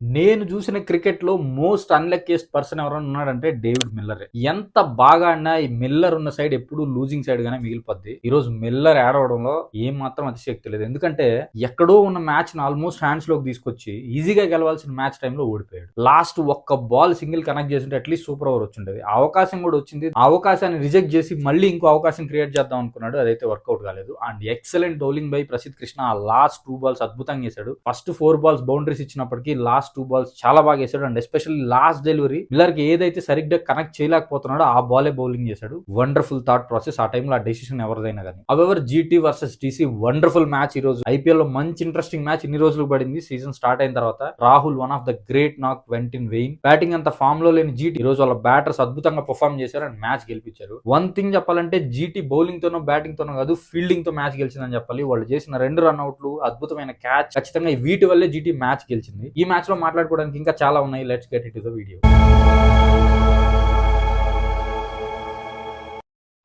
నేను చూసిన క్రికెట్‌లో మోస్ట్ అన్‌లక్కీయెస్ట్ పర్సన్ ఎవరైనా ఉన్నాడంటే డేవిడ్ మిల్లరే. ఎంత బాగా ఆడినా ఈ మిల్లర్ ఉన్న సైడ్ ఎప్పుడు లూజింగ్ సైడ్‌గానే మిగిలిపోద్ది. ఈరోజు మిల్లర్ ఆడవడంలో ఏమాత్రం అతిశయోక్తి లేదు. ఎందుకంటే ఎక్కడో ఉన్న మ్యాచ్‌ని ఆల్మోస్ట్ హ్యాండ్స్‌లోకి తీసుకొచ్చి ఈజీగా గెలవాల్సిన మ్యాచ్ టైమ్‌లో ఓడిపోయాడు. లాస్ట్ ఒక్క బాల్ సింగిల్ కనెక్ట్ చేసుంటే అట్‌లీస్ట్ సూపర్ ఓవర్ వచ్చుండేది. ఆ అవకాశం కూడా వచ్చింది. ఆ అవకాశాన్ని రిజెక్ట్ చేసి మళ్ళీ ఇంకో అవకాశం క్రియేట్ చేద్దాం అనుకున్నాడు. అదైతే వర్కౌట్ కాలేదు. And excellent bowling by Prasidh Krishna. ఆ లాస్ట్ 2 బాల్స్ అద్భుతంగా చేశాడు. ఫస్ట్ 4 బాల్స్ బౌండరీస్ ఇచ్చినప్పటికీ లాస్ట్ 2 బాల్స్ చాలా బాగా వేసాడు. And especially last delivery Miller కి ఏదైతే సరిగ్గా కనెక్ట్ చేయలేకపోతున్నాడో ఆ బాలే బౌలింగ్ చేశాడు. Wonderful thought process. ఆ టైంలో ఆ డెసిషన్ ఎవరిదైనా కానీ. However GT versus TC wonderful match. ఈ రోజు ఐపీఎల్ లో మంచి ఇంట్రెస్టింగ్ మ్యాచ్ ఇన్ని రోజులు పడింది. సీజన్ స్టార్ట్ అయిన తర్వాత Rahul one of the great నాక్ వెంట్ ఇన్ వెయిన్. బ్యాటింగ్ అంత ఫామ్ లో లేని జీటీ ఈ రోజు వాళ్ళ బ్యాటర్స్ అద్భుతంగా పర్ఫార్మ్ చేశారు అండ్ మ్యాచ్ గెలిపించారు. వన్ థింగ్ చెప్పాలంటే జీటీ బౌలింగ్ తోనో బ్యాటింగ్ తోనో కాదు, ఫీల్డింగ్ తో మ్యాచ్ గెలిచిందని చెప్పాలి. వాళ్ళు చేసిన 2 రన్అట్లు, అద్భుతమైన క్యాచ్, ఖచ్చితంగా వీటి వల్లే జీటీ మ్యాచ్ గెలిచింది. ఈ మ్యాచ్ లో మాట్లాడుకోవడానికి ఇంకా చాలా ఉన్నాయి. Let's get it to the video.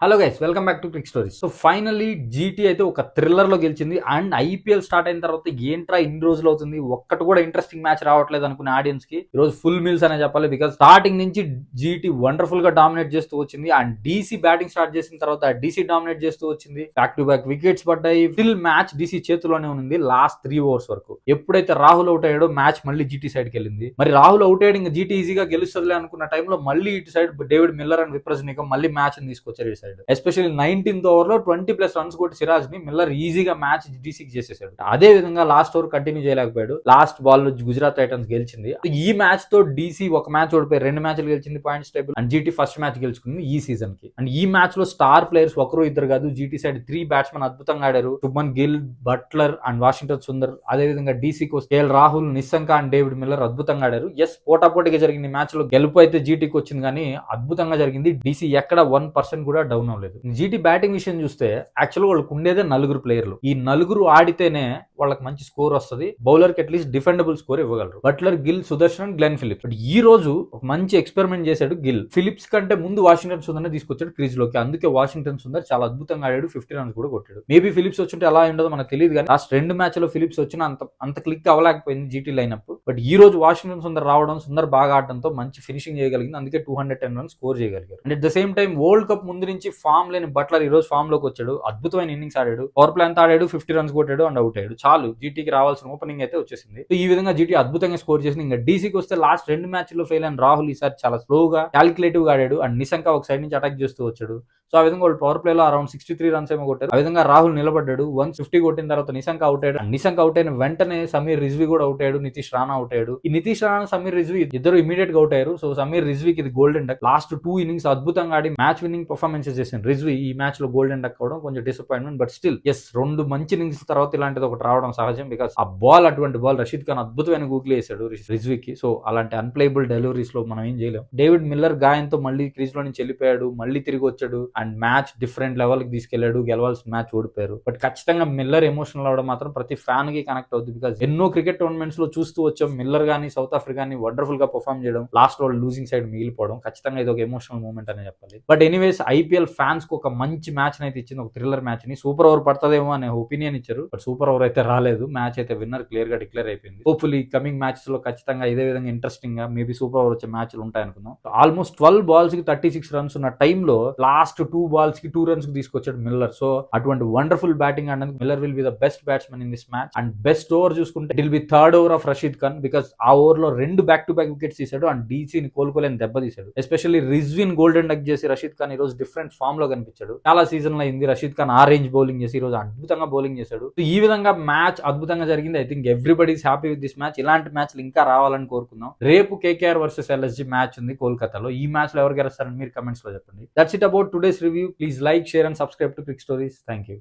Hello guys, welcome back to Crick stories. So finally GT అయితే ఒక థ్రిల్లర్ లో గెలిచింది. అండ్ ఐపీఎల్ స్టార్ట్ అయిన తర్వాత ఏంట్రా ఇన్ని రోజులు అవుతుంది, ఒక్కటి కూడా ఇంట్రెస్టింగ్ మ్యాచ్ రావట్లేదు అనుకునే ఆడియన్స్ కి ఈ రోజు ఫుల్ మీల్స్ అనే చెప్పాలి. బికాస్ స్టార్టింగ్ నుంచి జీటీ వండర్ఫుల్ గా డామినేట్ చేస్తూ వచ్చింది. అండ్ డీసీ బ్యాటింగ్ స్టార్ట్ చేసిన తర్వాత డీసీ డామినేట్ చేస్తూ వచ్చింది. బ్యాక్ టు బ్యాక్ వికెట్స్ పడ్డాయి. స్టిల్ మ్యాచ్ డీసీ చేతిలోనే ఉంది లాస్ట్ 3 ఓవర్స్ వరకు. ఎప్పుడైతే రాహుల్ అవుట్ అయ్యాడో మ్యాచ్ మళ్ళీ జీటీ సైడ్ కి వెళ్ళింది. మరి రాహుల్ అవుట్ అయ్యాడు, ఇంకా జీటీ ఈజీగా గెలుస్తుందిలే అనుకున్న టైంలో మళ్ళీ ఇటు side David Miller and Vipraj Nigam మళ్ళీ మ్యాచ్ తీసుకొచ్చారు ఇటు సైడ్. ఎస్పెషల్లీ 19th ఓవర్ లో 20+ రన్స్ కొట్టి సిరాజ్ ని మిల్లర్ ఈజీగా మ్యాచ్ డీసీకి చేసేసాడు. అదే విధంగా లాస్ట్ ఓవర్ కంటిన్యూ చేయలేకపోయాడు. లాస్ట్ బాల్ గుజరాత్ టైటన్స్ గెలిచింది. ఈ మ్యాచ్ తో డీసీ ఒక మ్యాచ్ ఓడిపోయి 2 మ్యాచ్లు గెలిచింది points table. And GT first match గెలుచుకుంది ఈ సీజన్ కి. అండ్ ఈ మ్యాచ్ లో స్టార్ ప్లేయర్స్ ఒకరు ఇద్దరు కాదు, జీటీ సైడ్ 3 బ్యాట్స్మెన్ అద్భుతంగా ఆడారు. Shubman Gill, Buttler and Washington Sundar. అదే విధంగా డీసీ కోసం KL Rahul, Nissanka and David Miller అద్భుతంగా ఆడారు. ఎస్, పోటాపోటీగా జరిగిన మ్యాచ్ లో గెలుపు అయితే జీటీకి వచ్చింది, కానీ అద్భుతంగా జరిగింది. డీసీ ఎక్కడ 1% కూడా డౌన్ అవ్వలేదు. జీటీ బ్యాటింగ్ విషయం చూస్తే యాక్చువల్గా వాళ్ళకు ఉండేదే 4 ప్లేయర్లు. ఈ 4 ఆడితేనే వాళ్ళకి మంచి స్కోర్ వస్తుంది. బౌలర్ కి అట్లీస్ట్ డిఫెండబుల్ స్కోర్ ఇవ్వగలరు. Buttler, Gill, Sudharsan, Glenn Phillips. But ఈ రోజు ఒక మంచి ఎక్స్పెరిమెంట్ చేశాడు గిల్. ఫిలిప్స్ కంటే ముందు వాషింగ్టన్ సుందర్ తీసుకొచ్చాడు క్రీజ్ లోకి. అందుకే వాషింగ్టన్ సుందర్ చాలా అద్భుతంగా ఆడాడు. 50 రన్స్ కూడా కొట్టాడు. మేబీ ఫిలిప్స్ వచ్చుంటే ఎలా ఉండదో మనకు తెలియదు, కానీ లాస్ట్ 2 మ్యాచ్ లో ఫిలిప్స్ వచ్చిన అంత క్లిక్ అవ్వలేకపోయింది జీటీ లైనప్. బట్ ఈ రోజు వాషింగ్టన్ సుందర్ రావడం, సుందర్ బాగా ఆడడంతో మంచి ఫినిషింగ్ చేయగలిగింది. అందుకే 210 రన్స్ స్కోర్ చేయగలిగారు. And at the same time world cup ముందు నుంచి ఫామ్ లేని బట్లర్ ఈ రోజు ఫామ్ లోకి వచ్చాడు. అద్భుతమైన ఇన్నింగ్స్ ఆడాడు. పవర్ ప్లే అంతా ఆడాడు, 50 రన్స్ కొట్టాడు అండ్ అవుట్ అయ్యాడు. చాలు, జీటీకి రావాల్సిన ఓపెనింగ్ అయితే వచ్చేసింది. ఈ విధంగా జీటీ అద్భుతంగా స్కోర్ చేసింది. ఇంకా డీసీకి వస్తే లాస్ట్ 2 మ్యాచ్ల్లో ఫెయిల్ అయిన రాహుల్ ఈసారి చాలా స్లోగా క్యాలిక్యులేటివ్ గా ఆడాడు. అండ్ నిశంక ఒక సైడ్ నుంచి అటాక్ చేస్తూ వచ్చాడు. సో ఆ విధంగా వాళ్ళు పవర్ ప్లేలో అరౌండ్ 63 రన్స్ ఏమో కొట్టారు. ఆ విధంగా రాహుల్ నిలబడ్డాడు. 150 కొట్టిన తర్వాత నిశంక అవుట్ అయ్యాడు. నిశంక అవుట్ అయిన వెంటనే సమీర్ రిజ్వీ కూడా అవుట్ అయ్యాడు. నితీష్ రాణా అవుట్ అయ్యాడు. ఈ నితీష్ రాణా, సమీర్ రిజ్వీ ఇద్దరు ఇమీడియట్ గా అవుట్ అయ్యారు. సో సమీర్ రిజ్వీకి ఇది గోల్డెన్ డక్. లాస్ట్ 2 ఇన్నింగ్స్ అద్భుతంగా ఆడి మ్యాచ్ విన్నింగ్ పర్ఫార్మెన్సెస్ చేసిన రిజ్వీ ఈ మ్యాచ్ లో గోల్డెన్ డక్ అవడం కొంచెం డిసప్పాయింట్మెంట్. బట్ స్టిల్ ఎస్, 2 మంచి ఇన్నింగ్స్ తర్వాత ఇలాంటిది ఒకటి రావడం సహజం. బికాస్ ఆ బాల్, అటువంటి బాల్ రషీద్ ఖాన్ అద్భుతమైన గూగుల్ వేసాడు రిజ్వీకి. సో అలాంటి అన్ప్లేయబుల్ డెలివరీస్ లో మనం ఏం చేయలేం. డేవిడ్ మిల్లర్ గాయంతో మళ్ళీ క్రీజ్ లో నుంచి వెళ్ళిపోయాడు, మళ్ళీ తిరిగి వచ్చాడు అండ్ మ్యాచ్ డిఫరెంట్ లెవెల్ కి తీసుకెళ్లాడు. గెలవాల్సిన మ్యాచ్ ఓడిపోయారు. బట్ ఖచ్చితంగా మిల్లర్ ఎమోషనల్ అవడం మాత్రం ప్రతి ఫ్యాన్ కి కనెక్ట్ అవుతుంది. బికాస్ ఎన్నో క్రికెట్ టోర్నమెంట్స్ లో చూస్తూ వచ్చాం మిల్లర్ గానీ, సౌత్ ఆఫ్రికాని వండర్ఫుల్ గా పర్ఫార్మ్ చేయడం, లాస్ట్ వాళ్ళు లూజింగ్ సైడ్ మిగిలిపోవడం. ఖచ్చితంగా ఇది ఒక ఎమోషనల్ మూమెంట్ అనే చెప్పాలి. బట్ ఎనీవేస్, ఐపీఎల్ ఫ్యాన్స్ కు ఒక మంచి మ్యాచ్ అయితే ఇచ్చింది, ఒక థ్రిల్లర్ మ్యాచ్ ని. సూపర్ ఓవర్ పడుతుందేమో అనే ఒపీనియన్ ఇచ్చారు. బట్ సూపర్ ఓవర్ అయితే రాలేదు. మ్యాచ్ అయితే విన్నర్ క్లియర్ గా డిక్లేర్ అయిపోయింది. హోప్ఫుల్లీ కమింగ్ మ్యాచెస్ లో ఖచ్చితంగా ఇదే విధంగా ఇంట్రెస్టింగ్ గా మేబీ సూపర్ ఓవర్ వచ్చే మ్యాచ్లు ఉంటాయి అనుకుందాం. ఆల్మోస్ట్ 12 బాల్స్ కి 36 రన్స్ ఉన్న టైంలో లాస్ట్ 2 బాల్స్ కి 2 రన్స్ కి తీసుకొచ్చాడు మిల్లర్. సో అటువంటి వండర్ఫుల్ బ్యాటింగ్ ఆడినందుకు Miller will be the best batsmen in this match. And best over చూసుకుంటే it will be 3rd over of Rashid Khan. Because ఆ ఓవర్ లో 2 బ్యాక్ టు బ్యాక్ వికెట్స్ తీశాడు and డీసీని కోలుకోలేని దెబ్బ తీశాడు. ఎస్పెషల్లీ రిజ్విన్ గోల్డెన్ డక్ చేసి రషీద్ ఖాన్ ఈ రోజు డిఫరెంట్ ఫామ్ లో కనిపించాడు. చాలా సీజన్ లో అయింది రషీద్ ఖాన్ ఆ రేంజ్ బౌలింగ్ చేసి ఈ రోజు అద్భుతంగా బౌలింగ్ చేశాడు. ఈ విధంగా మ్యాచ్ అద్భుతంగా జరిగింది. I think everybody's happy with this match. ఇలాంటి మ్యాచ్లు ఇంకా రావాలని కోరుకుందాం. రేపు కేకేఆర్ వర్సెస్ ఎల్ఎస్జీ మ్యాచ్ ఉంది కోల్కతాలో. ఈ మ్యాచ్ లో ఎవరు గెలుస్తారని మీరు కమెంట్స్ లో చెప్పండి. That's it about today's review. Please like, share and subscribe to Crick stories. Thank you.